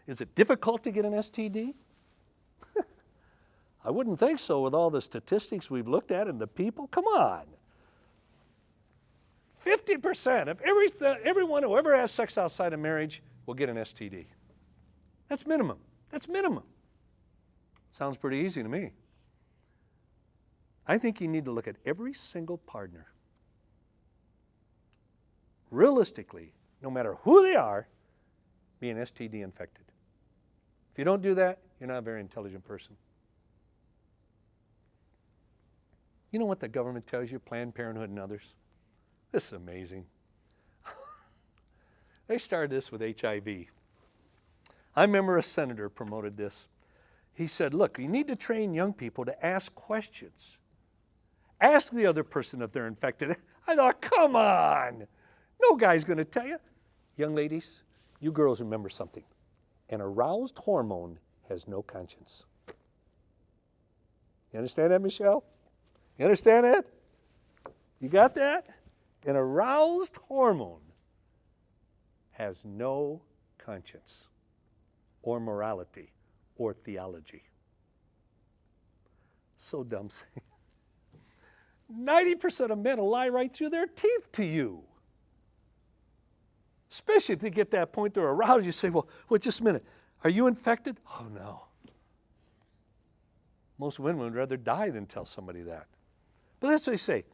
Is it difficult to get an STD? I wouldn't think so with all the statistics we've looked at and the people. Come on. 50% of everyone who ever has sex outside of marriage will get an STD. That's minimum. That's minimum. Sounds pretty easy to me. I think you need to look at every single partner. Realistically, no matter who they are, being STD infected. If you don't do that, you're not a very intelligent person. You know what the government tells you, Planned Parenthood and others? This is amazing. They started this with HIV. I remember a senator promoted this. He said, look, you need to train young people to ask questions. Ask the other person if they're infected. I thought, come on. No guy's going to tell you. Young ladies, you girls remember something. An aroused hormone has no conscience. You understand that, Michelle? You understand that? You got that? An aroused hormone has no conscience or morality or theology. So dumb. 90% of men will lie right through their teeth to you. Especially if they get that point they're aroused, you say, well, just a minute. Are you infected? Oh, no. Most women would rather die than tell somebody that. But that's what they say.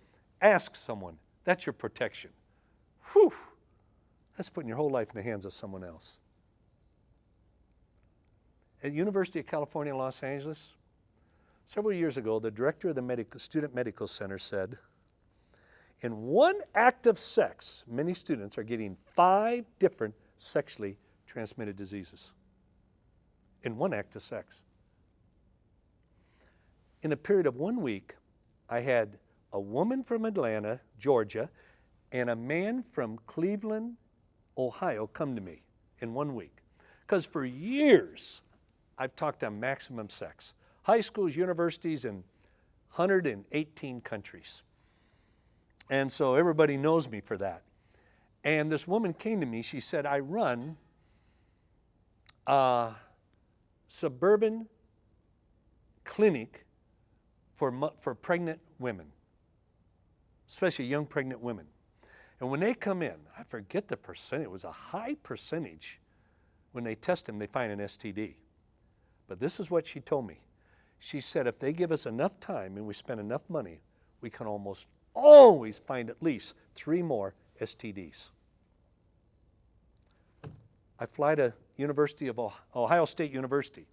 Ask someone. That's your protection. Whew. That's putting your whole life in the hands of someone else. At University of California, Los Angeles, several years ago, the director of the Student Medical Center said, in one act of sex, many students are getting 5 different sexually transmitted diseases. In one act of sex. In a period of 1 week, I had a woman from Atlanta, Georgia, and a man from Cleveland, Ohio come to me in 1 week. Because for years, I've talked on maximum sex. High schools, universities in 118 countries. And so everybody knows me for that. And this woman came to me, she said, I run a suburban clinic for pregnant women, especially young pregnant women. And when they come in, I forget the percentage, it was a high percentage. When they test them, they find an STD. But this is what she told me. She said, if they give us enough time and we spend enough money, we can almost always find at least 3 more STDs. I fly to University of Ohio State University.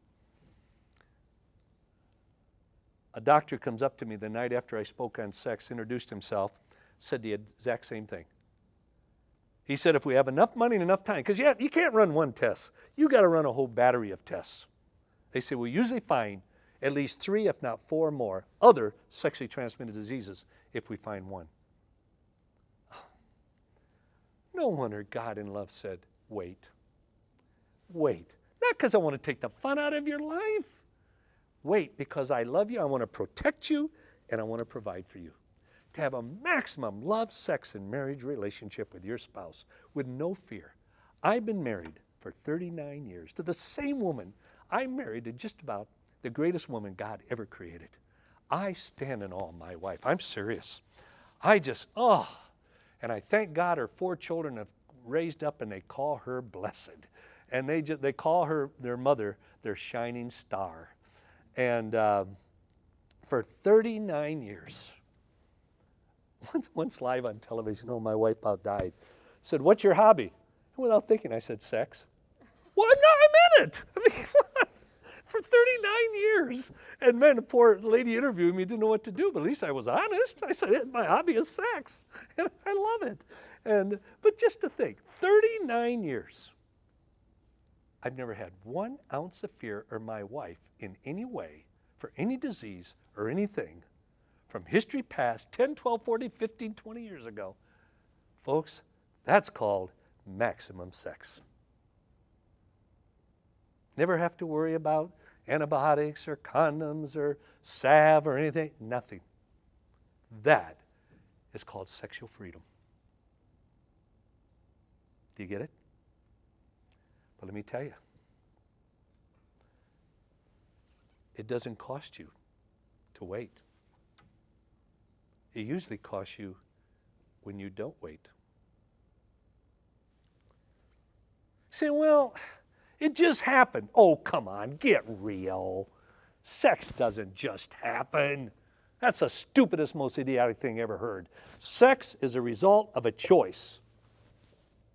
A doctor comes up to me the night after I spoke on sex, introduced himself, said the exact same thing. He said, if we have enough money and enough time, because you can't run one test. You got to run a whole battery of tests. They say, we usually find at least 3, if not 4 more other sexually transmitted diseases if we find one. No wonder God in love said, wait. Wait. Not because I want to take the fun out of your life. Wait, because I love you, I want to protect you, and I want to provide for you. To have a maximum love, sex, and marriage relationship with your spouse with no fear. I've been married for 39 years to the same woman I married to just about the greatest woman God ever created. I stand in awe of my wife. I'm serious. And I thank God her 4 children have raised up and they call her blessed. And they call her, their mother, their shining star. And for 39 years, once live on television, my wife about died, said, what's your hobby? And without thinking, I said, sex. Well, no, I'm in it. I mean, for 39 years. And man, the poor lady interviewing me didn't know what to do, but at least I was honest. I said, my hobby is sex. And I love it. But just to think, 39 years. I've never had 1 ounce of fear or my wife in any way for any disease or anything from history past 10, 12, 40, 15, 20 years ago. Folks, that's called maximum sex. Never have to worry about antibiotics or condoms or salve or anything. Nothing. That is called sexual freedom. Do you get it? But let me tell you, it doesn't cost you to wait. It usually costs you when you don't wait. Say, well, it just happened. Oh, come on, get real. Sex doesn't just happen. That's the stupidest, most idiotic thing ever heard. Sex is a result of a choice,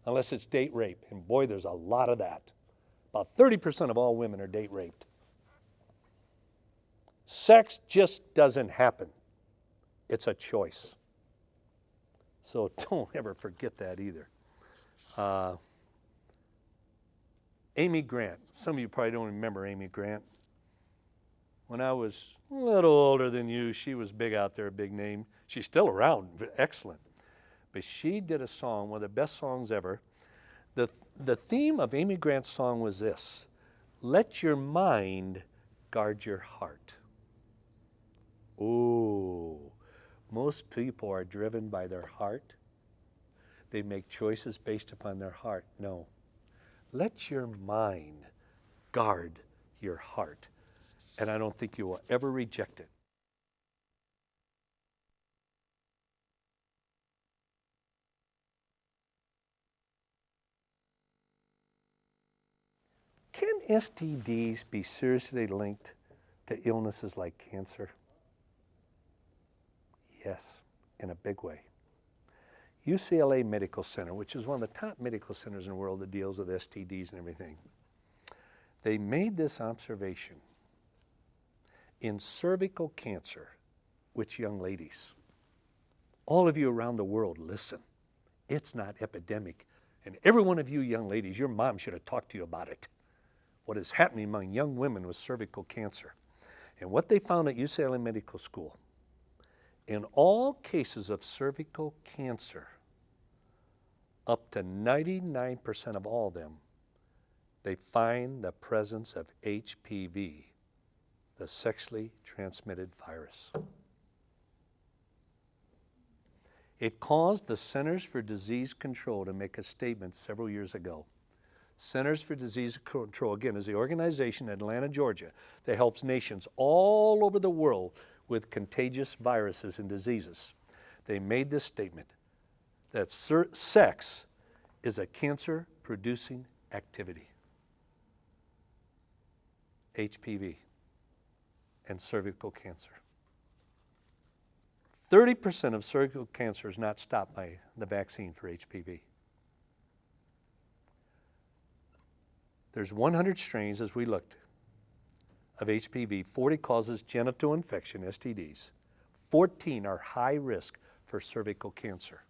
unless it's date rape. And boy, there's a lot of that. About 30% of all women are date raped. Sex just doesn't happen. It's a choice. So don't ever forget that either. Amy Grant. Some of you probably don't remember Amy Grant. When I was a little older than you, she was big out there, a big name. She's still around, excellent. But she did a song, one of the best songs ever. The theme of Amy Grant's song was this: let your mind guard your heart. Ooh, most people are driven by their heart. They make choices based upon their heart. No. Let your mind guard your heart. And I don't think you will ever reject it. Can STDs be seriously linked to illnesses like cancer? Yes, in a big way. UCLA Medical Center, which is one of the top medical centers in the world that deals with STDs and everything, they made this observation. In cervical cancer, which young ladies, all of you around the world, listen, it's not epidemic. And every one of you young ladies, your mom should have talked to you about it. What is happening among young women with cervical cancer. And what they found at UCLA Medical School, in all cases of cervical cancer, up to 99% of all of them, they find the presence of HPV, the sexually transmitted virus. It caused the Centers for Disease Control to make a statement several years ago. Centers for Disease Control, again, is the organization in Atlanta, Georgia, that helps nations all over the world with contagious viruses and diseases. They made this statement that sex is a cancer-producing activity. HPV and cervical cancer. 30% of cervical cancer is not stopped by the vaccine for HPV. There's 100 strains, as we looked, of HPV. 40 causes genital infection, STDs. 14 are high risk for cervical cancer.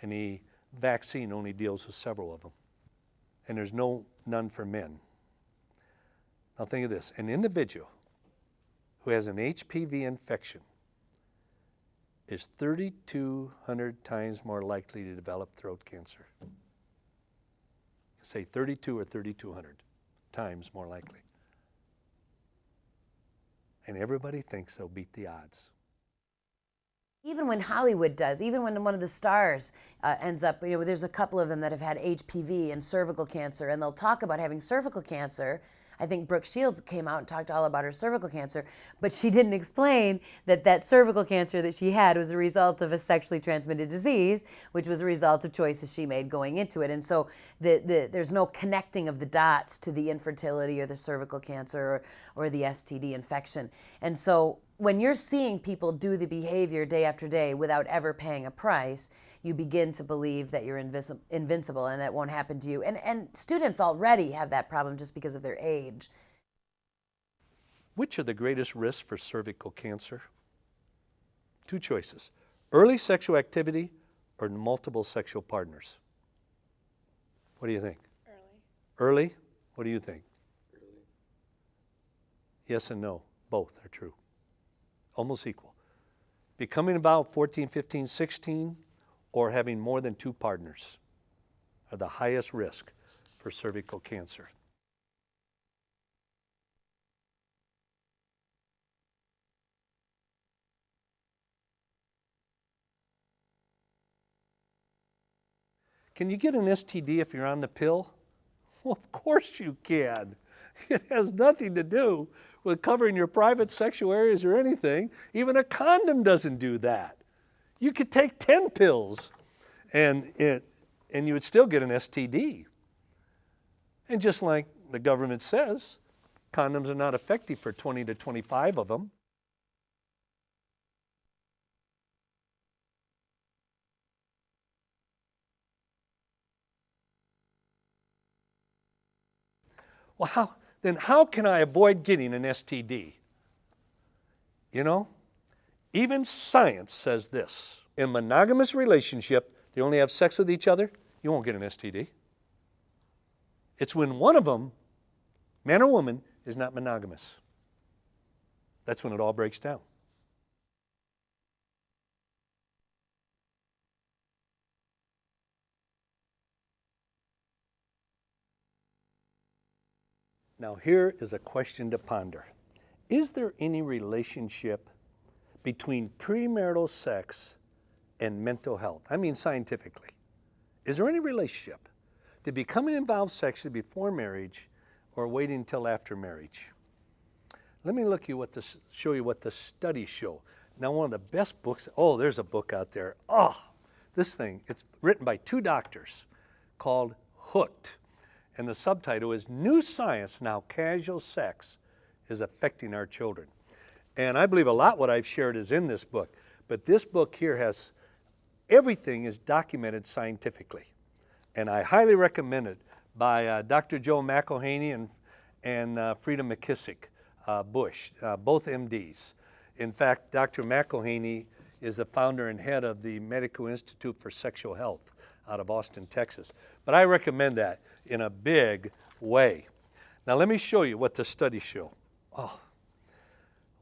And the vaccine only deals with several of them. And there's none for men. Now think of this. An individual who has an HPV infection is 3,200 times more likely to develop throat cancer. Say 32 or 3,200 times more likely. And everybody thinks they'll beat the odds. Even when Hollywood does, even when one of the stars ends up, there's a couple of them that have had HPV and cervical cancer, and they'll talk about having cervical cancer. I think Brooke Shields came out and talked all about her cervical cancer, but she didn't explain that cervical cancer that she had was a result of a sexually transmitted disease, which was a result of choices she made going into it. And so there's no connecting of the dots to the infertility or the cervical cancer or the STD infection. And so when you're seeing people do the behavior day after day without ever paying a price, you begin to believe that you're invincible and that won't happen to you. And students already have that problem just because of their age. Which are the greatest risks for cervical cancer? Two choices: early sexual activity or multiple sexual partners. What do you think? Early. Early? What do you think? Early. Yes and no. Both are true. Almost equal. Becoming about 14, 15, 16, or having more than two partners are the highest risk for cervical cancer. Can you get an STD if you're on the pill? Well, of course you can. It has nothing to do with covering your private sexual areas or anything. Even a condom doesn't do that. You could take 10 pills and you would still get an STD. And just like the government says, condoms are not effective for 20 to 25 of them. Well, how can I avoid getting an STD? You know, even science says this. In a monogamous relationship, they only have sex with each other, you won't get an STD. It's when one of them, man or woman, is not monogamous. That's when it all breaks down. Now here is a question to ponder. Is there any relationship between premarital sex and mental health? I mean scientifically. Is there any relationship to becoming involved sexually before marriage or waiting until after marriage? Let me show you what the studies show. Now one of the best books, there's a book out there. This thing, it's written by 2 doctors called Hooked. And the subtitle is New Science Now Casual Sex is Affecting Our Children. And I believe a lot what I've shared is in this book. But this book here has, everything is documented scientifically. And I highly recommend it by Dr. Joe McElhaney and Frida McKissick Bush, both MDs. In fact, Dr. McElhaney is the founder and head of the Medical Institute for Sexual Health out of Austin, Texas. But I recommend that in a big way. Now let me show you what the studies show.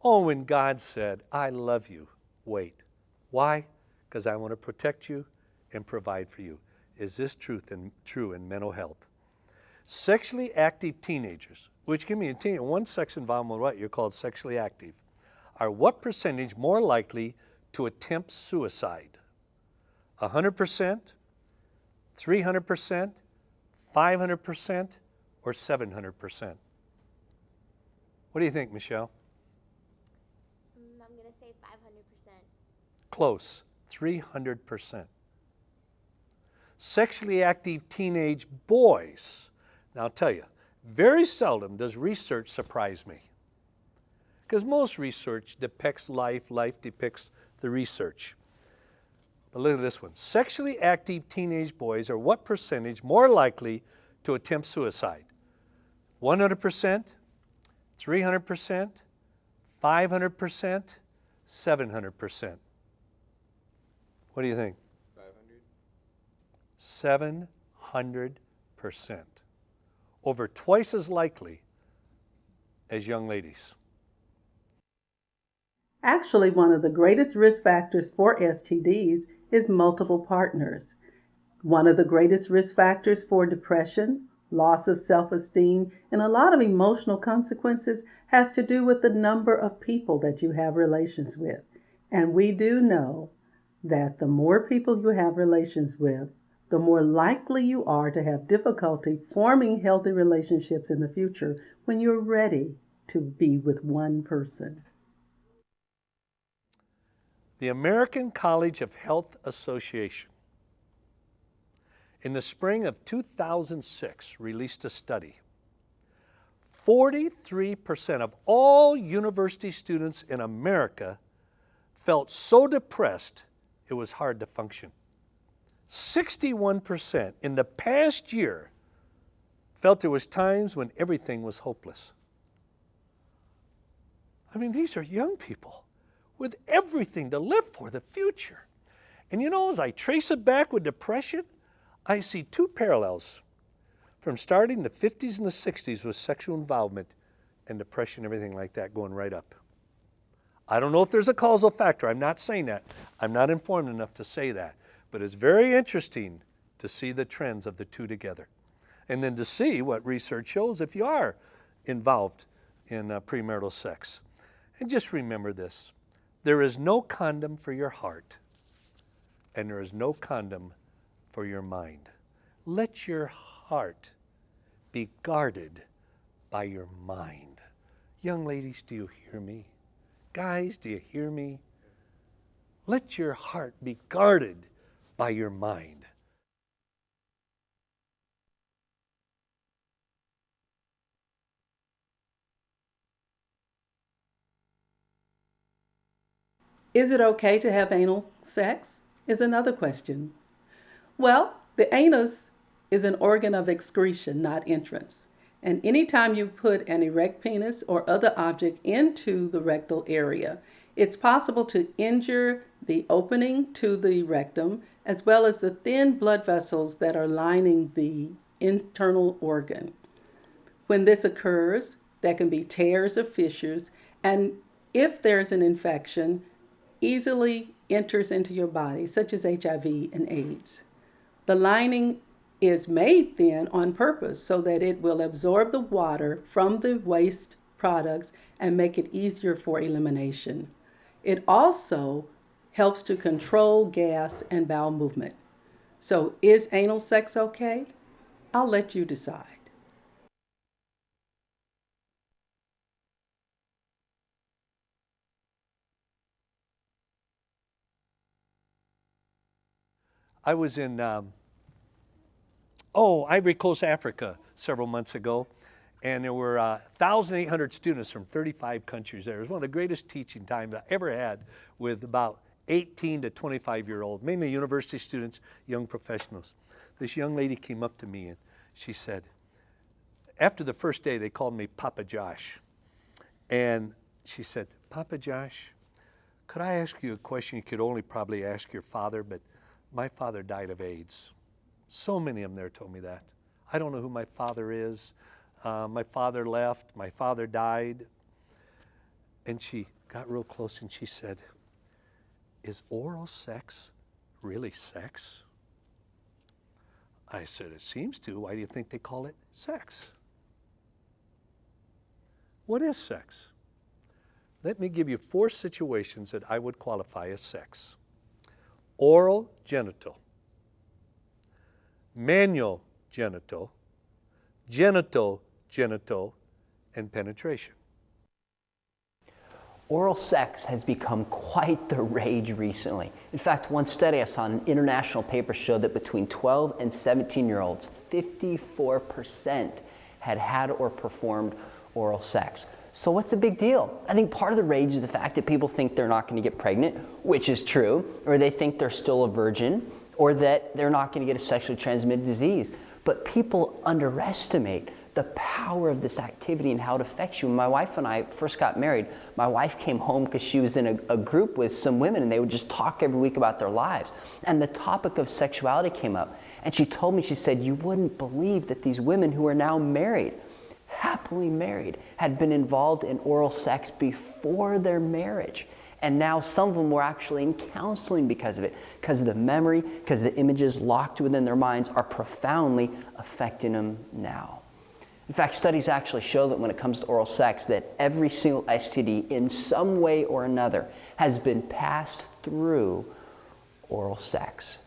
When God said, I love you, wait. Why? Because I want to protect you and provide for you. Is this true in mental health? Sexually active teenagers, which can be one sex involvement, what you're called sexually active, are what percentage more likely to attempt suicide? 100%, 300%, 500%, or 700%? What do you think, Michelle? I'm going to say 500%. Close, 300%. Sexually active teenage boys. Now I'll tell you, very seldom does research surprise me. Because most research depicts life depicts the research. But look at this one. Sexually active teenage boys are what percentage more likely to attempt suicide? 100%, 300%, 500%, 700%. What do you think? 500. 700%. Over twice as likely as young ladies. Actually, one of the greatest risk factors for STDs is multiple partners. One of the greatest risk factors for depression, loss of self-esteem, and a lot of emotional consequences has to do with the number of people that you have relations with. And we do know that the more people you have relations with, the more likely you are to have difficulty forming healthy relationships in the future when you're ready to be with one person. The American College of Health Association in the spring of 2006 released a study. 43% of all university students in America felt so depressed it was hard to function. 61% in the past year felt there was times when everything was hopeless. I mean, these are young people with everything to live for, the future. And you know, as I trace it back with depression, I see 2 parallels from starting the 50s and the 60s with sexual involvement and depression, everything like that, going right up. I don't know if there's a causal factor. I'm not saying that. I'm not informed enough to say that. But it's very interesting to see the trends of the 2 together. And then to see what research shows if you are involved in premarital sex. And just remember this. There is no condom for your heart, and there is no condom for your mind. Let your heart be guarded by your mind. Young ladies, do you hear me? Guys, do you hear me? Let your heart be guarded by your mind. Is it okay to have anal sex? Is another question. Well, the anus is an organ of excretion, not entrance. And anytime you put an erect penis or other object into the rectal area, it's possible to injure the opening to the rectum as well as the thin blood vessels that are lining the internal organ. When this occurs, there can be tears or fissures, and if there's an infection, easily enters into your body, such as HIV and AIDS. The lining is made thin on purpose so that it will absorb the water from the waste products and make it easier for elimination. It also helps to control gas and bowel movement. So is anal sex okay? I'll let you decide. I was in Ivory Coast, Africa several months ago, and there were 1,800 students from 35 countries there. It was one of the greatest teaching times I ever had with about 18 to 25-year-old, mainly university students, young professionals. This young lady came up to me and she said, after the first day, they called me Papa Josh. And she said, Papa Josh, could I ask you a question you could only probably ask your father, but my father died of AIDS. So many of them there told me that. I don't know who my father is. My father left. My father died. And she got real close and she said, is oral sex really sex? I said, it seems to. Why do you think they call it sex? What is sex? Let me give you 4 situations that I would qualify as sex. Oral genital, manual genital, genital genital, and penetration. Oral sex has become quite the rage recently. In fact, one study I saw in an international paper showed that between 12 and 17-year-olds, 54% had had or performed oral sex. So what's the big deal? I think part of the rage is the fact that people think they're not going to get pregnant, which is true, or they think they're still a virgin, or that they're not going to get a sexually transmitted disease. But people underestimate the power of this activity and how it affects you. When my wife and I first got married, my wife came home because she was in a group with some women and they would just talk every week about their lives. And the topic of sexuality came up. And she told me, she said, you wouldn't believe that these women who are now married, happily married, had been involved in oral sex before their marriage. And now some of them were actually in counseling because of it, because of the memory, because the images locked within their minds are profoundly affecting them now. In fact, studies actually show that when it comes to oral sex, that every single STD in some way or another has been passed through oral sex.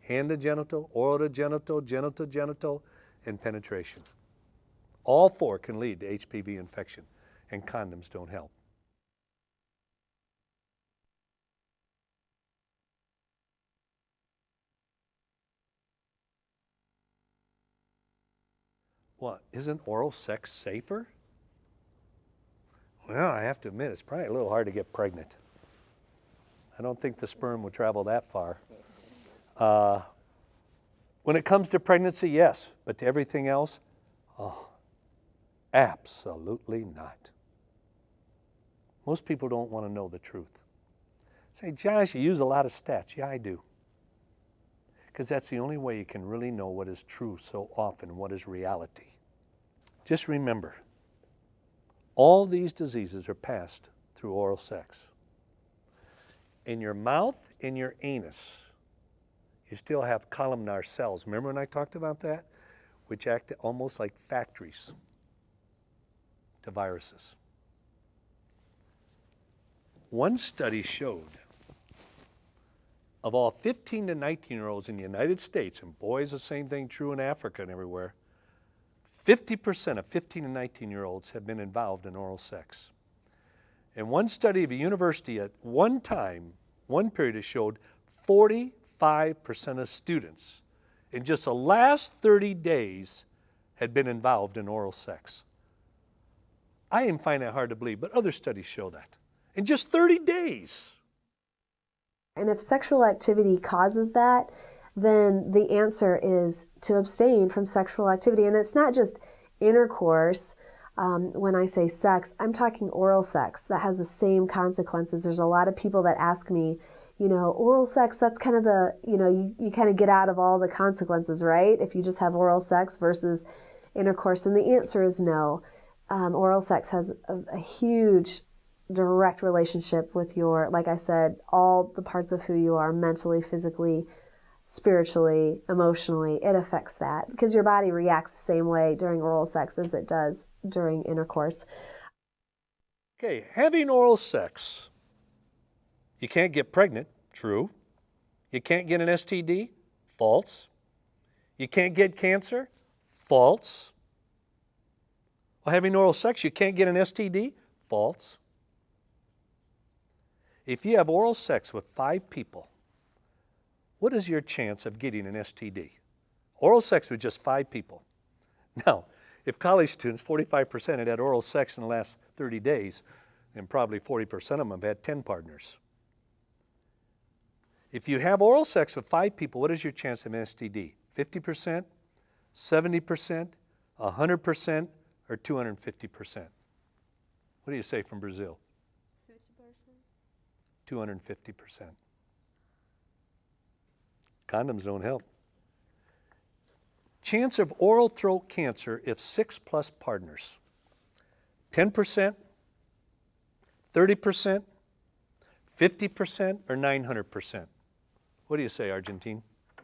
Hand to genital, oral to genital, genital to genital, and penetration. All 4 can lead to HPV infection, and condoms don't help. What, isn't oral sex safer? Well, I have to admit, it's probably a little hard to get pregnant. I don't think the sperm would travel that far. When it comes to pregnancy, yes, but to everything else, absolutely not. Most people don't want to know the truth. Say, Josh, you use a lot of stats. Yeah, I do. Because that's the only way you can really know what is true so often, what is reality. Just remember, all these diseases are passed through oral sex. In your mouth, in your anus, you still have columnar cells. Remember when I talked about that? Which act almost like factories to viruses. One study showed of all 15 to 19-year-olds in the United States, and boy, is the same thing true in Africa and everywhere, 50% of 15 and 19-year-olds have been involved in oral sex. And one study of a university at one time, one period, has showed 45% of students in just the last 30 days had been involved in oral sex. I even find that hard to believe, but other studies show that. In just 30 days. And if sexual activity causes that, then the answer is to abstain from sexual activity. And it's not just intercourse. When I say sex, I'm talking oral sex. That has the same consequences. There's a lot of people that ask me, oral sex, that's kind of the, you kind of get out of all the consequences, right? If you just have oral sex versus intercourse. And the answer is no. Oral sex has a huge direct relationship with your, like I said, all the parts of who you are, mentally, physically, spiritually, emotionally. It affects that because your body reacts the same way during oral sex as it does during intercourse. Okay, having oral sex. You can't get pregnant, true. You can't get an STD, false. You can't get cancer, false. Well, having oral sex, you can't get an STD, false. If you have oral sex with 5 people, what is your chance of getting an STD? Oral sex with just 5 people. Now, if college students, 45% had had oral sex in the last 30 days, and probably 40% of them have had 10 partners. If you have oral sex with 5 people, what is your chance of an STD? 50%, 70%, 100%, or 250%? What do you say from Brazil? 50%. 250%. Condoms don't help. Chance of oral throat cancer if 6+ partners. 10%, 30%, 50%, or 900%? What do you say, Argentine? 900%.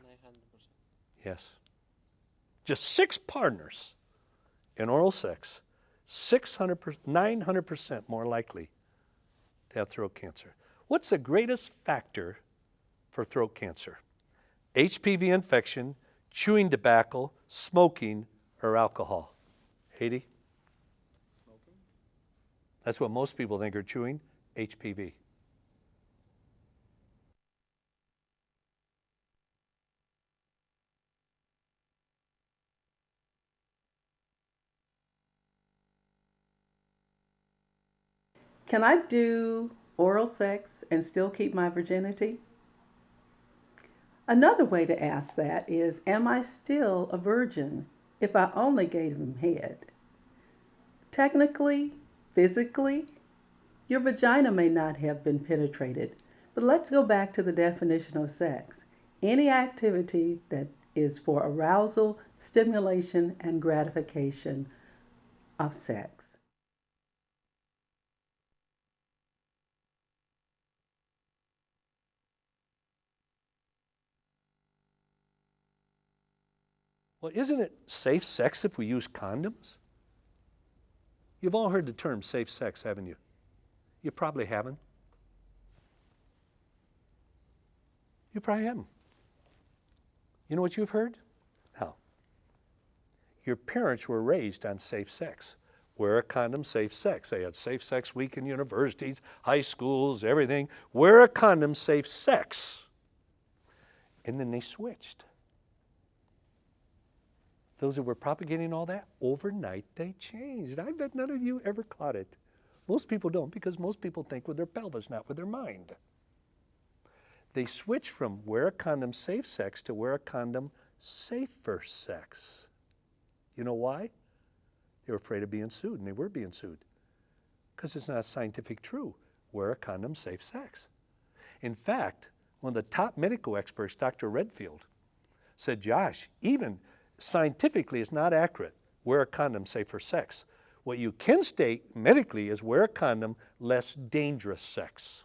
Yes. Just 6 partners in oral sex, 900% more likely to have throat cancer. What's the greatest factor for throat cancer? HPV infection, chewing tobacco, smoking, or alcohol? Haiti? Smoking? That's what most people think are chewing, HPV. Can I do oral sex and still keep my virginity? Another way to ask that is, am I still a virgin if I only gave him head? Technically, physically, your vagina may not have been penetrated, but let's go back to the definition of sex. Any activity that is for arousal, stimulation, and gratification of sex. Well, isn't it safe sex if we use condoms? You've all heard the term safe sex, haven't you? You probably haven't. You probably haven't. You know what you've heard? Now, your parents were raised on safe sex. Wear a condom, safe sex. They had safe sex week in universities, high schools, everything. Wear a condom, safe sex. And then they switched. Those who were propagating all that, overnight they changed. I bet none of you ever caught it. Most people don't, because most people think with their pelvis, not with their mind. They switched from wear a condom, safe sex to wear a condom, safer sex. You know why? They were afraid of being sued, and they were being sued. Because it's not scientific true. Wear a condom, safe sex. In fact, one of the top medical experts, Dr. Redfield, said, Josh, even scientifically it's not accurate. Wear a condom, safer sex. What you can state medically is wear a condom, less dangerous sex.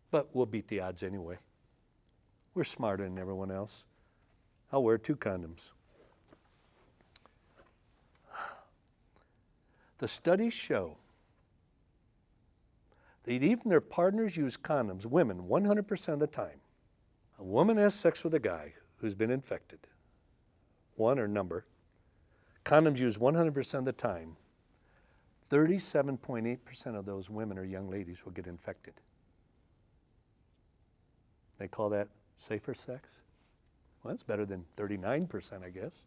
But we'll beat the odds anyway. We're smarter than everyone else. I'll wear 2 condoms. The studies show that even their partners use condoms, women 100% of the time. A woman has sex with a guy who's been infected, one or number, condoms used 100% of the time, 37.8% of those women or young ladies will get infected. They call that safer sex? Well, that's better than 39%, I guess.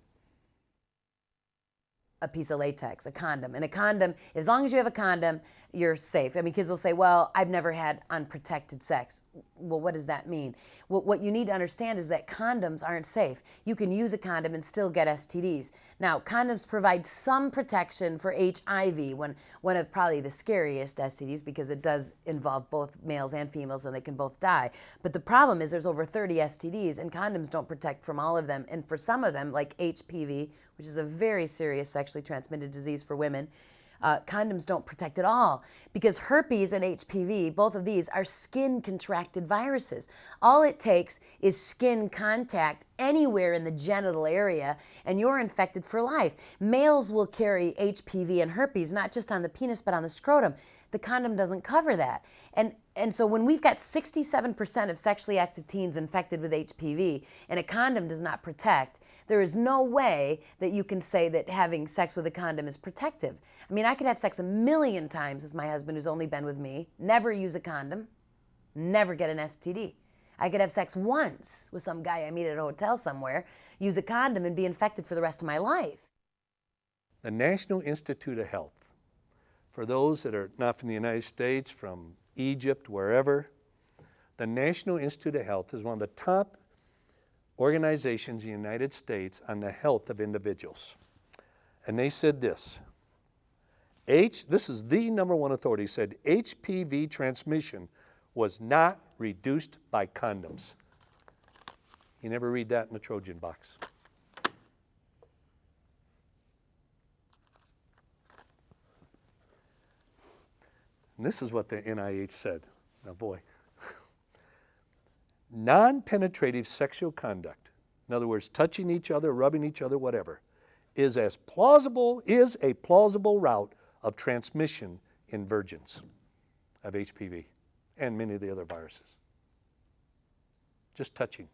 A piece of latex, a condom. And a condom, as long as you have a condom, you're safe. I mean, kids will say, well, I've never had unprotected sex. Well, what does that mean? What you need to understand is that condoms aren't safe. You can use a condom and still get STDs. Now, condoms provide some protection for HIV, one of probably the scariest STDs, because it does involve both males and females and they can both die. But the problem is there's over 30 STDs and condoms don't protect from all of them. And for some of them, like HPV, which is a very serious sexually transmitted disease for women, condoms don't protect at all, because herpes and HPV, both of these are skin contracted viruses. All it takes is skin contact anywhere in the genital area and you're infected for life. Males will carry HPV and herpes, not just on the penis, but on the scrotum. The condom doesn't cover that. And so when we've got 67% of sexually active teens infected with HPV and a condom does not protect, there is no way that you can say that having sex with a condom is protective. I mean, I could have sex 1,000,000 times with my husband who's only been with me, never use a condom, never get an STD. I could have sex once with some guy I meet at a hotel somewhere, use a condom and be infected for the rest of my life. The National Institute of Health, for those that are not from the United States, from Egypt, wherever, the National Institute of Health is one of the top organizations in the United States on the health of individuals. And they said this, this is the #1 authority, said HPV transmission was not reduced by condoms. You never read that in the Trojan box. And this is what the NIH said. Now, boy. Non-penetrative sexual conduct, in other words, touching each other, rubbing each other, whatever, is a plausible route of transmission in virgins of HPV and many of the other viruses. Just touching.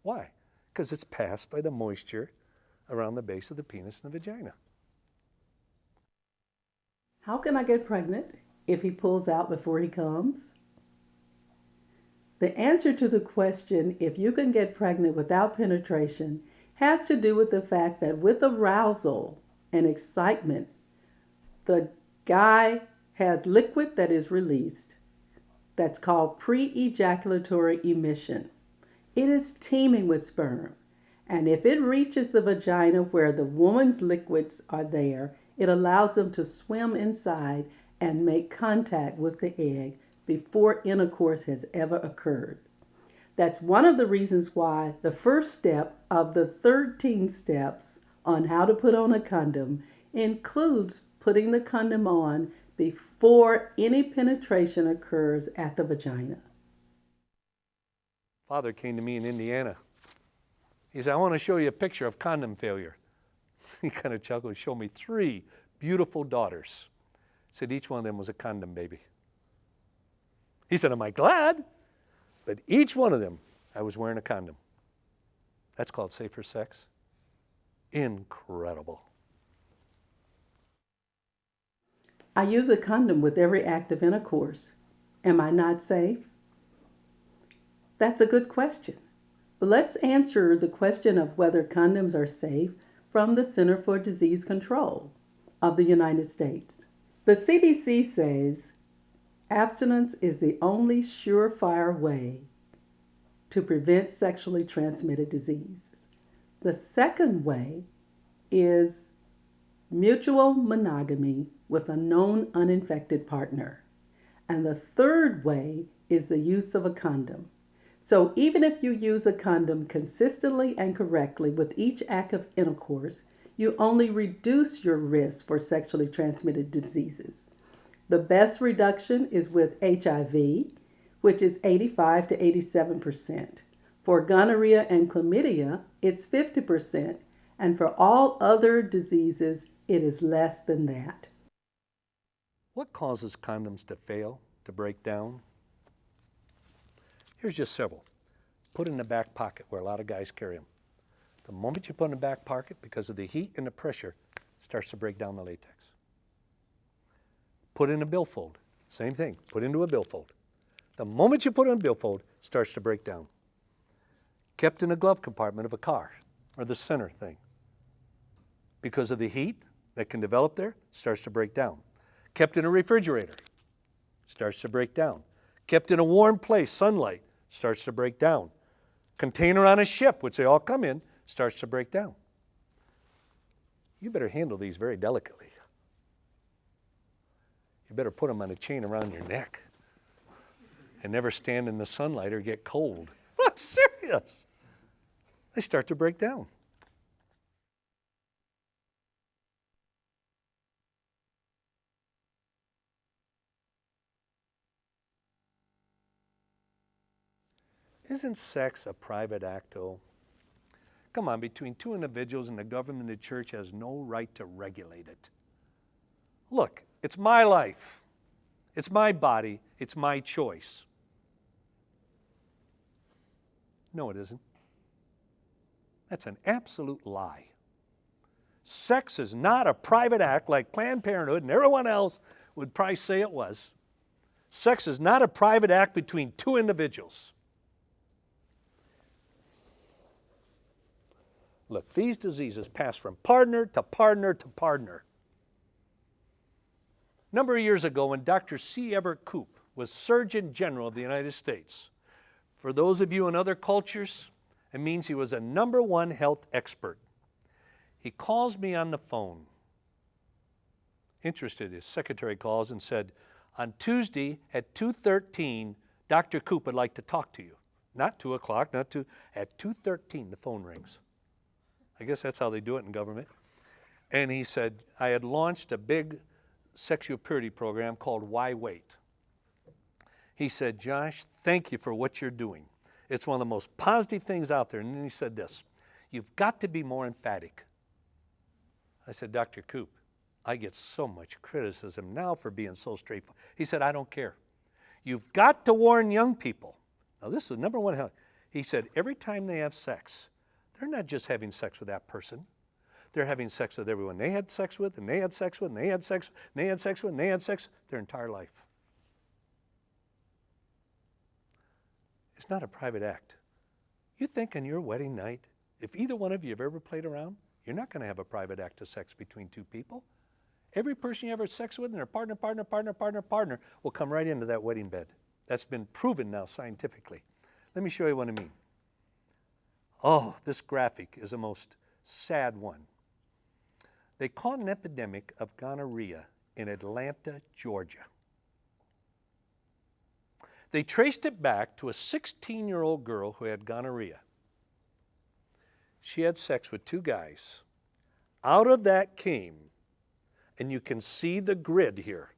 Why? Because it's passed by the moisture around the base of the penis and the vagina. How can I get pregnant if he pulls out before he comes? The answer to the question, if you can get pregnant without penetration, has to do with the fact that with arousal and excitement, the guy has liquid that is released that's called pre-ejaculatory emission. It is teeming with sperm. And if it reaches the vagina where the woman's liquids are there, it allows them to swim inside and make contact with the egg before intercourse has ever occurred. That's one of the reasons why the first step of the 13 steps on how to put on a condom includes putting the condom on before any penetration occurs at the vagina. Father came to me in Indiana. He said, I want to show you a picture of condom failure. He kind of chuckled. He showed me 3 beautiful daughters. He said each one of them was a condom baby. He said, am I glad? But each one of them, I was wearing a condom. That's called safer sex. Incredible. I use a condom with every act of intercourse. Am I not safe? That's a good question. But let's answer the question of whether condoms are safe from the Center for Disease Control of the United States. The CDC says abstinence is the only surefire way to prevent sexually transmitted diseases. The second way is mutual monogamy with a known uninfected partner. And the third way is the use of a condom. So even if you use a condom consistently and correctly with each act of intercourse, you only reduce your risk for sexually transmitted diseases. The best reduction is with HIV, which is 85 to 87%. For gonorrhea and chlamydia, it's 50%. And for all other diseases, it is less than that. What causes condoms to fail, to break down? Here's just several. Put in the back pocket where a lot of guys carry them. The moment you put it in the back pocket, because of the heat and the pressure, it starts to break down the latex. Put in a billfold. Same thing. Put into a billfold. The moment you put it in a billfold, it starts to break down. Kept in a glove compartment of a car or the center thing. Because of the heat that can develop there, it starts to break down. Kept in a refrigerator, starts to break down. Kept in a warm place, sunlight, starts to break down. Container on a ship, which they all come in, starts to break down. You better handle these very delicately. You better put them on a chain around your neck and never stand in the sunlight or get cold. I'm serious. They start to break down. Isn't sex a private act, though? Come on, between two individuals, and the government and the church has no right to regulate it. Look, it's my life. It's my body. It's my choice. No, it isn't. That's an absolute lie. Sex is not a private act like Planned Parenthood and everyone else would probably say it was. Sex is not a private act between two individuals. Look, these diseases pass from partner to partner to partner. A number of years ago, when Dr. C. Everett Koop was Surgeon General of the United States, for those of you in other cultures, it means he was a #1 health expert. He calls me on the phone. Interested, his secretary calls and said, on Tuesday at 2:13, Dr. Koop would like to talk to you. Not 2 o'clock, not 2, at 2:13 the phone rings. I guess that's how they do it in government. And he said, I had launched a big sexual purity program called Why Wait? He said, Josh, thank you for what you're doing. It's one of the most positive things out there. And then he said this, you've got to be more emphatic. I said, Dr. Koop, I get so much criticism now for being so straightforward. He said, I don't care. You've got to warn young people. Now this is #1 health. He said, every time they have sex, they're not just having sex with that person. They're having sex with everyone they had sex with, and they had sex with, and they had sex, and they had sex with, and they had sex their entire life. It's not a private act. You think on your wedding night, if either one of you have ever played around, you're not going to have a private act of sex between two people. Every person you ever had sex with and their partner will come right into that wedding bed. That's been proven now scientifically. Let me show you what I mean. Oh, this graphic is the most sad one. They caught an epidemic of gonorrhea in Atlanta, Georgia. They traced it back to a 16-year-old girl who had gonorrhea. She had sex with 2 guys. Out of that came, and you can see the grid here,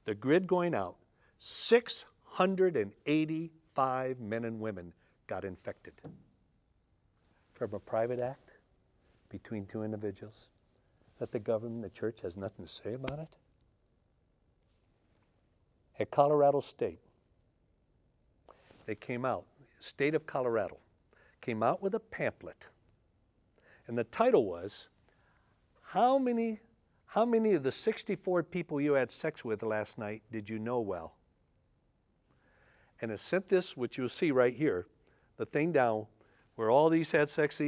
the grid going out, 685 men and women got infected. From a private act between 2 individuals that the government, the church has nothing to say about it. At Colorado State, they came out, state of Colorado, came out with a pamphlet. And the title was, how many of the 64 people you had sex with last night did you know well? And it sent this, which you'll see right here, the thing down, where all these had sex,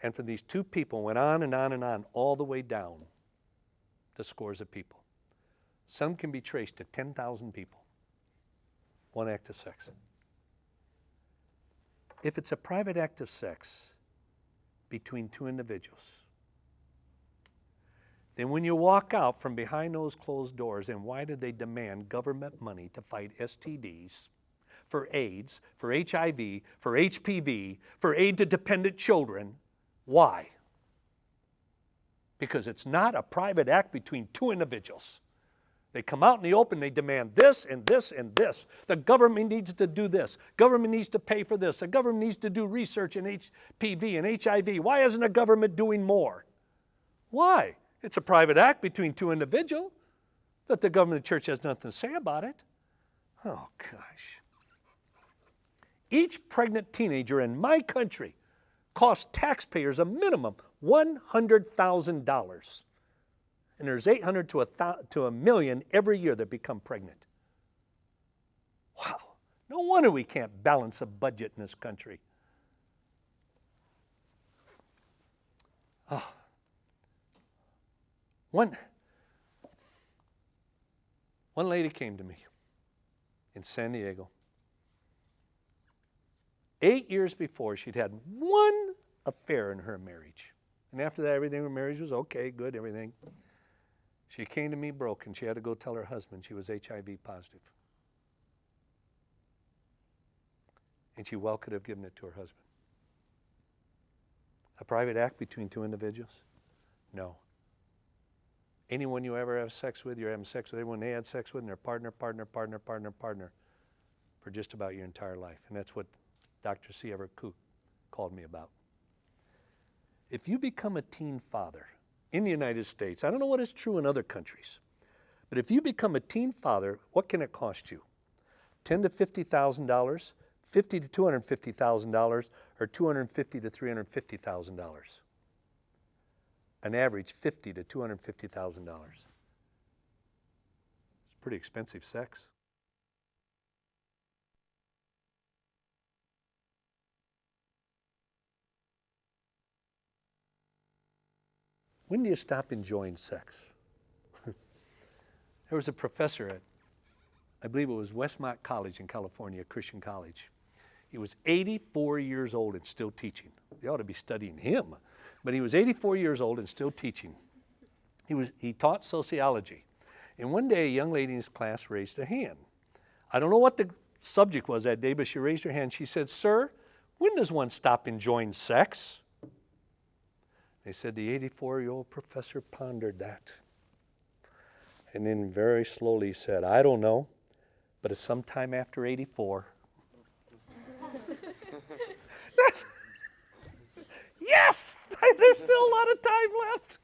and from these 2 people went on and on and on, all the way down to scores of people. Some can be traced to 10,000 people. 1 act of sex. If it's a private act of sex between 2 individuals, then when you walk out from behind those closed doors, and why do they demand government money to fight STDs, for AIDS, for HIV, for HPV, for aid-to-dependent children? Why? Because it's not a private act between 2 individuals. They come out in the open, they demand this and this and this. The government needs to do this. Government needs to pay for this. The government needs to do research in HPV and HIV. Why isn't the government doing more? Why? It's a private act between 2 individuals that the government and the church has nothing to say about it. Oh, gosh. Each pregnant teenager in my country cost taxpayers a minimum $100,000. And there's 800 to a million every year that become pregnant. Wow. No wonder we can't balance a budget in this country. Oh. One lady came to me in San Diego. 8 years before, she'd had one affair in her marriage. And after that, everything in her marriage was okay, good, everything. She came to me broken. She had to go tell her husband she was HIV positive. And she well could have given it to her husband. A private act between two individuals? No. Anyone you ever have sex with, you're having sex with everyone they had sex with, and their partner for just about your entire life. And that's what Dr. C. Everett Koch called me about. If you become a teen father in the United States, I don't know what is true in other countries, but if you become a teen father, what can it cost you? $10,000 to $50,000, $50,000 to $250,000, or $250,000 to $350,000. An average $50,000 to $250,000. It's pretty expensive sex. When do you stop enjoying sex? There was a professor at, I believe it was Westmont College in California, Christian college. He was 84 years old and still teaching. They ought to be studying him. But he was 84 years old and still teaching. He taught sociology. And one day a young lady in his class raised a hand. I don't know what the subject was that day, but she raised her hand. She said, "Sir, when does one stop enjoying sex?" They said the 84-year-old professor pondered that. And then very slowly said, "I don't know, but it's sometime after 84. Yes! There's still a lot of time left.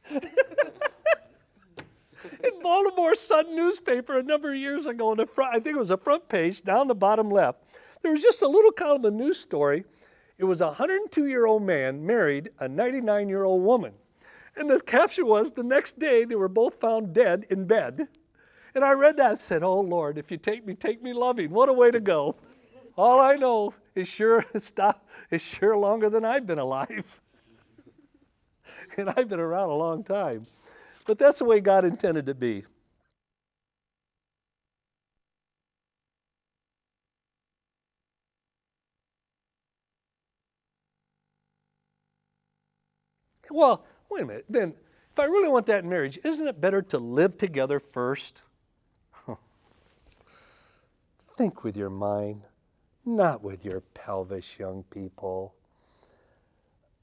In Baltimore Sun newspaper a number of years ago, in the front, I think it was the front page, down the bottom left, there was just a little column of news story. It was a 102-year-old man married a 99-year-old woman. And the caption was, the next day they were both found dead in bed. And I read that and said, "Oh Lord, if you take me loving. What a way to go." All I know is sure longer than I've been alive. And I've been around a long time. But that's the way God intended to be. Well, wait a minute. Then, if I really want that in marriage, isn't it better to live together first? Think with your mind, not with your pelvis, young people.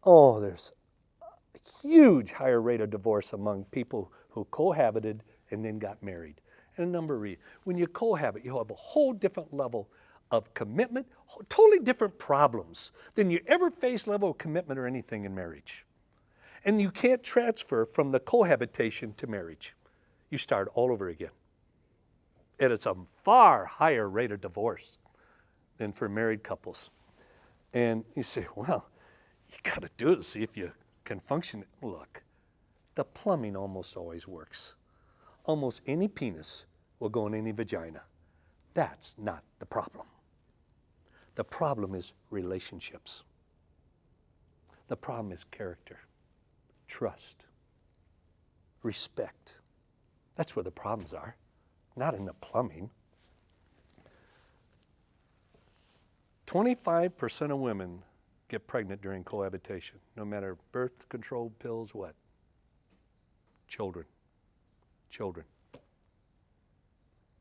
Oh, there's a huge higher rate of divorce among people who cohabited and then got married. And a number of reasons. When you cohabit, you have a whole different level of commitment, totally different problems than you ever face level of commitment or anything in marriage. And you can't transfer from the cohabitation to marriage. You start all over again. And it's a far higher rate of divorce than for married couples. And you say, well, you got to do it to see if you can function. Look, the plumbing almost always works. Almost any penis will go in any vagina. That's not the problem. The problem is relationships. The problem is character, trust, respect. That's where the problems are, not in the plumbing. 25% of women get pregnant during cohabitation, no matter birth control pills, what? Children.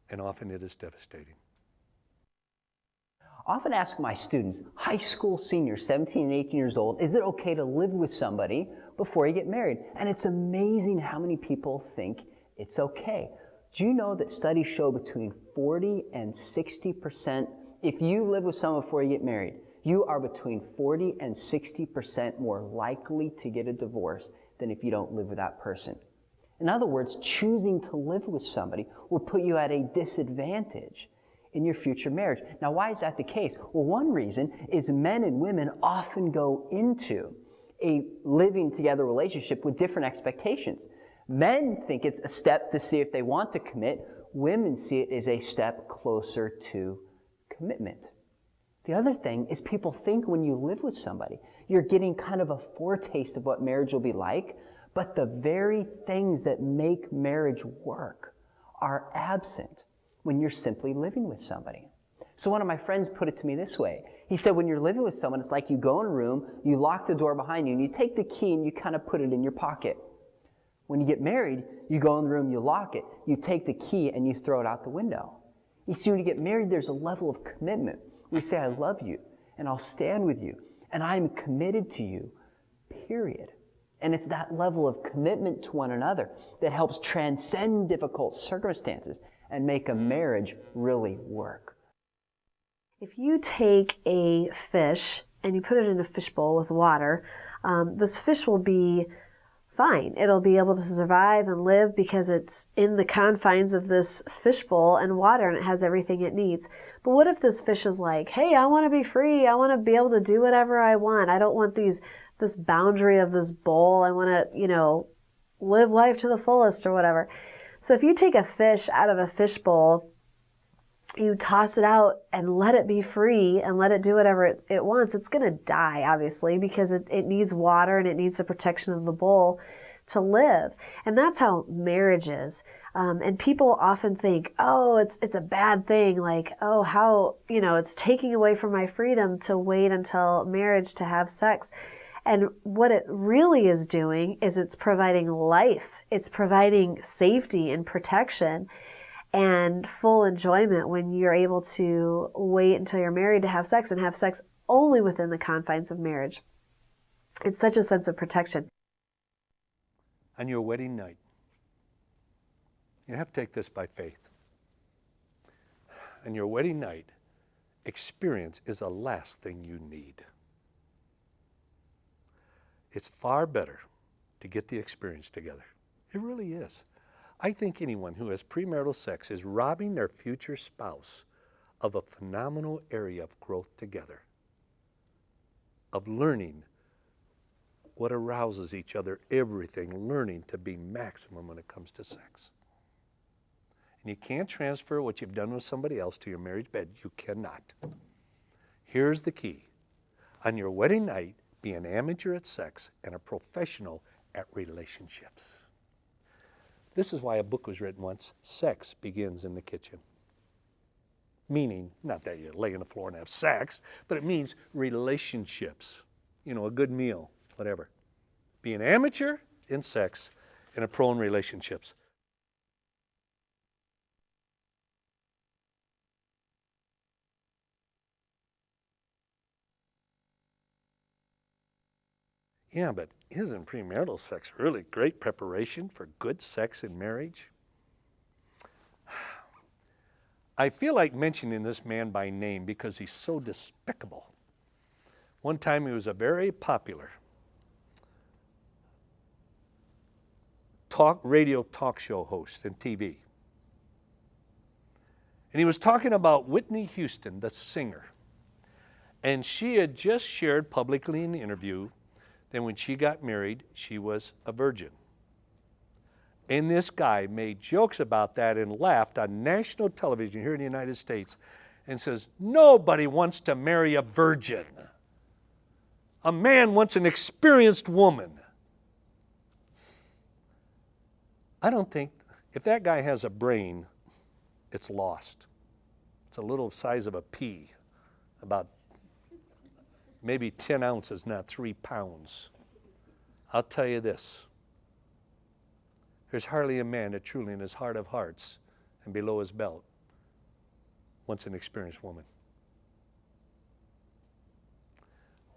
And often it is devastating. I often ask my students, high school seniors, 17 and 18 years old, is it okay to live with somebody before you get married? And it's amazing how many people think it's okay. Do you know that studies show between 40 and 60%, if you live with someone before you get married, you are between 40 and 60% more likely to get a divorce than if you don't live with that person. In other words, choosing to live with somebody will put you at a disadvantage in your future marriage. Now, why is that the case? Well, one reason is men and women often go into a living together relationship with different expectations. Men think it's a step to see if they want to commit. Women see it as a step closer to commitment. The other thing is people think when you live with somebody, you're getting kind of a foretaste of what marriage will be like, but the very things that make marriage work are absent when you're simply living with somebody. So one of my friends put it to me this way. He said, when you're living with someone, it's like you go in a room, you lock the door behind you, and you take the key and you kind of put it in your pocket. When you get married, you go in the room, you lock it, you take the key and you throw it out the window. You see, when you get married, there's a level of commitment. We say, I love you, and I'll stand with you, and I'm committed to you, period. And it's that level of commitment to one another that helps transcend difficult circumstances and make a marriage really work. If you take a fish and you put it in a fishbowl with water, this fish will be fine. It'll be able to survive and live because it's in the confines of this fishbowl and water, and it has everything it needs. But what if this fish is like, hey, I want to be free. I want to be able to do whatever I want. I don't want this boundary of this bowl. I want to, live life to the fullest or whatever. So if you take a fish out of a fishbowl, you toss it out and let it be free and let it do whatever it wants, it's going to die, obviously, because it needs water and it needs the protection of the bowl to live. And that's how marriage is. And people often think, oh, it's a bad thing. Like, oh, how, it's taking away from my freedom to wait until marriage to have sex. And what it really is doing is it's providing life. It's providing safety and protection and full enjoyment when you're able to wait until you're married to have sex and have sex only within the confines of marriage. It's such a sense of protection. On your wedding night, you have to take this by faith. On your wedding night, experience is the last thing you need. It's far better to get the experience together. It really is. I think anyone who has premarital sex is robbing their future spouse of a phenomenal area of growth together, of learning what arouses each other, everything, learning to be maximum when it comes to sex. And you can't transfer what you've done with somebody else to your marriage bed. You cannot. Here's the key. On your wedding night, be an amateur at sex and a professional at relationships. This is why a book was written once, Sex Begins in the Kitchen. Meaning, not that you lay on the floor and have sex, but it means relationships. A good meal, whatever. Be an amateur in sex and a pro in relationships. Yeah, but isn't premarital sex really great preparation for good sex in marriage? I feel like mentioning this man by name because he's so despicable. One time he was a very popular radio talk show host and TV. And he was talking about Whitney Houston, the singer. And she had just shared publicly in the interview that when she got married, she was a virgin. And this guy made jokes about that and laughed on national television here in the United States and says, nobody wants to marry a virgin. A man wants an experienced woman. I don't think, if that guy has a brain, it's lost. It's a little size of a pea, about maybe 10 ounces, not 3 pounds. I'll tell you this. There's hardly a man that truly in his heart of hearts and below his belt wants an experienced woman.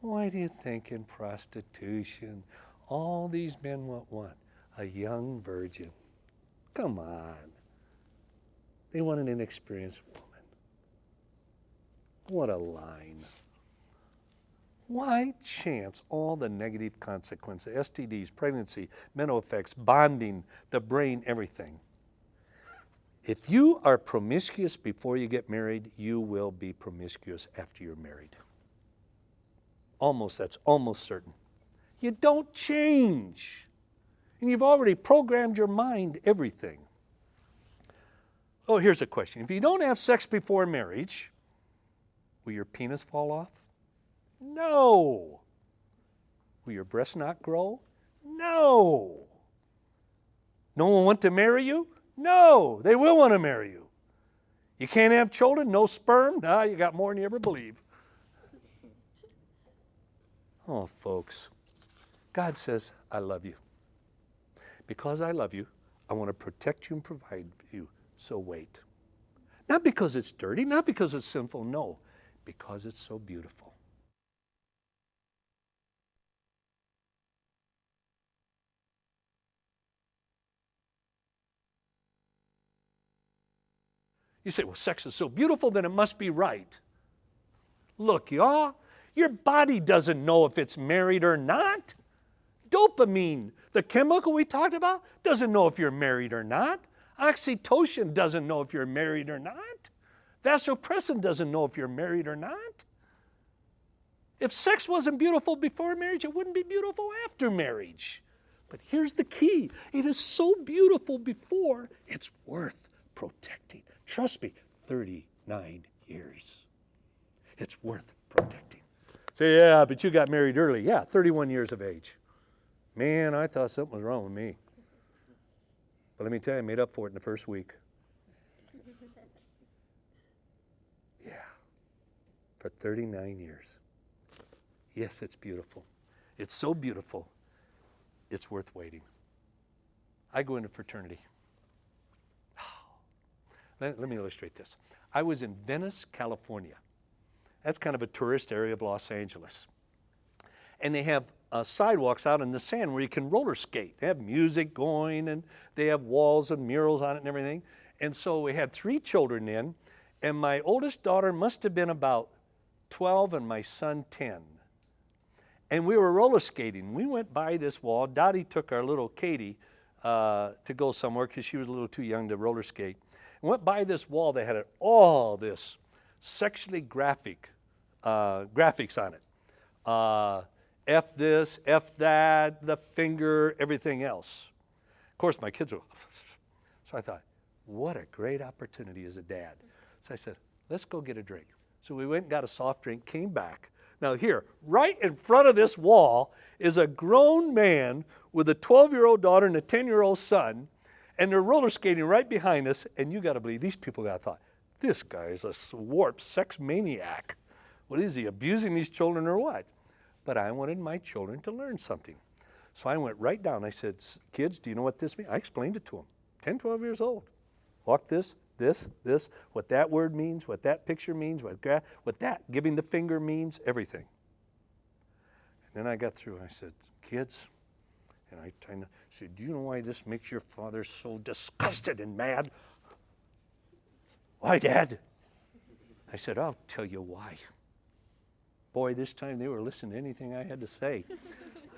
Why do you think in prostitution all these men want what? A young virgin. Come on. They want an inexperienced woman. What a line. Why chance all the negative consequences, STDs, pregnancy, mental effects, bonding, the brain, everything? If you are promiscuous before you get married, you will be promiscuous after you're married. That's almost certain. You don't change. And you've already programmed your mind everything. Oh, here's a question. If you don't have sex before marriage, will your penis fall off? No. Will your breasts not grow? No. No one want to marry you? No. They will want to marry you. You can't have children? No sperm? No, you got more than you ever believe. Oh, folks. God says, I love you. Because I love you, I want to protect you and provide for you. So wait. Not because it's dirty, not because it's sinful, no. Because it's so beautiful. You say, well, sex is so beautiful, then it must be right. Look, y'all, your body doesn't know if it's married or not. Dopamine, the chemical we talked about, doesn't know if you're married or not. Oxytocin doesn't know if you're married or not. Vasopressin doesn't know if you're married or not. If sex wasn't beautiful before marriage, it wouldn't be beautiful after marriage. But here's the key. It is so beautiful before, it's worth protecting. Trust me, 39 years. It's worth protecting. Say, yeah, but you got married early. Yeah, 31 years of age. Man, I thought something was wrong with me. But let me tell you, I made up for it in the first week. Yeah, for 39 years. Yes, it's beautiful. It's so beautiful, it's worth waiting. I go into fraternity. Let me illustrate this. I was in Venice, California. That's kind of a tourist area of Los Angeles. And they have sidewalks out in the sand where you can roller skate. They have music going, and they have walls and murals on it and everything. And so we had 3 children in, and my oldest daughter must have been about 12 and my son 10. And we were roller skating. We went by this wall. Dottie took our little Katie to go somewhere because she was a little too young to roller skate. And went by this wall that had all this sexually graphics on it. F this, F that, the finger, everything else. Of course, my kids were, so I thought, what a great opportunity as a dad. So I said, let's go get a drink. So we went and got a soft drink, came back. Now here, right in front of this wall is a grown man with a 12-year-old daughter and a 10-year-old son, and they're roller skating right behind us, and you got to believe these people got to thought, this guy is a warped sex maniac. What is he, abusing these children or what? But I wanted my children to learn something. So I went right down. I said, kids, do you know what this means? I explained it to them, 10, 12 years old. Walk this, what that word means, what that picture means, what that giving the finger means, everything. And then I got through. I said, kids, and I said, do you know why this makes your father so disgusted and mad? Why, Dad? I said, I'll tell you why. Boy, this time they were listening to anything I had to say.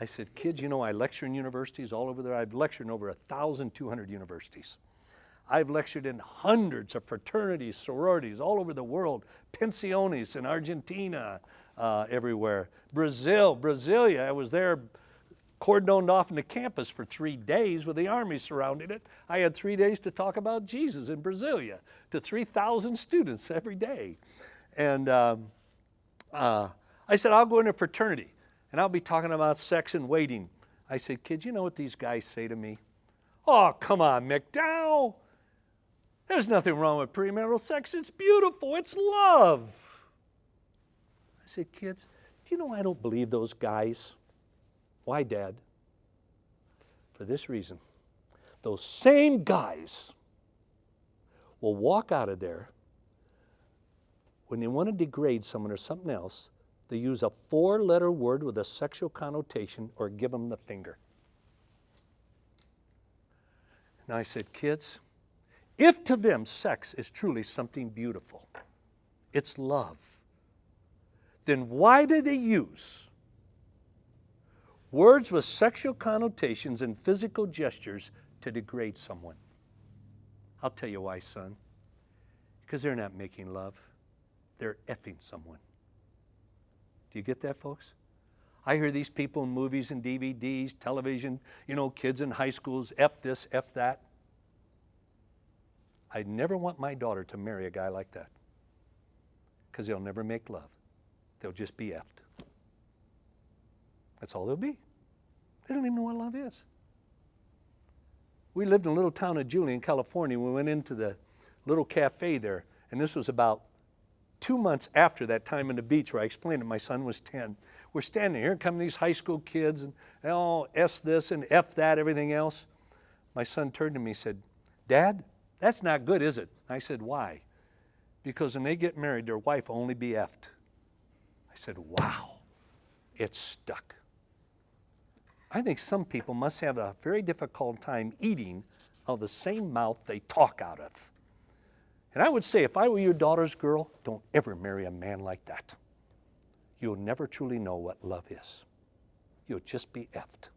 I said, kids, you know, I lecture in universities all over there. I've lectured in over 1,200 universities. I've lectured in hundreds of fraternities, sororities all over the world, pensiones in Argentina, everywhere. Brasilia, I was there cordoned off in the campus for 3 days with the army surrounding it. I had 3 days to talk about Jesus in Brasilia to 3,000 students every day. And I said, I'll go into fraternity, and I'll be talking about sex and waiting. I said, kids, you know what these guys say to me? Oh, come on, McDowell. There's nothing wrong with premarital sex. It's beautiful. It's love. I said, kids, do you know I don't believe those guys? Why, Dad? For this reason. Those same guys will walk out of there when they want to degrade someone or something else. They use a 4-letter word with a sexual connotation or give them the finger. And I said, kids, if to them sex is truly something beautiful, it's love, then why do they use words with sexual connotations and physical gestures to degrade someone? I'll tell you why, son. Because they're not making love. They're effing someone. Do you get that, folks? I hear these people in movies and DVDs, television, kids in high schools, F this, F that. I never want my daughter to marry a guy like that, because they'll never make love. They'll just be effed. That's all they'll be. They don't even know what love is. We lived in a little town of Julian, California. We went into the little cafe there, and this was about 2 months after that time on the beach where I explained that my son was 10. We're standing here, come these high school kids, and S this and F that, everything else. My son turned to me and said, Dad, that's not good, is it? I said, why? Because when they get married, their wife will only be effed. I said, wow, it's stuck. I think some people must have a very difficult time eating out of the same mouth they talk out of. And I would say, if I were your daughter's girl, don't ever marry a man like that. You'll never truly know what love is. You'll just be effed.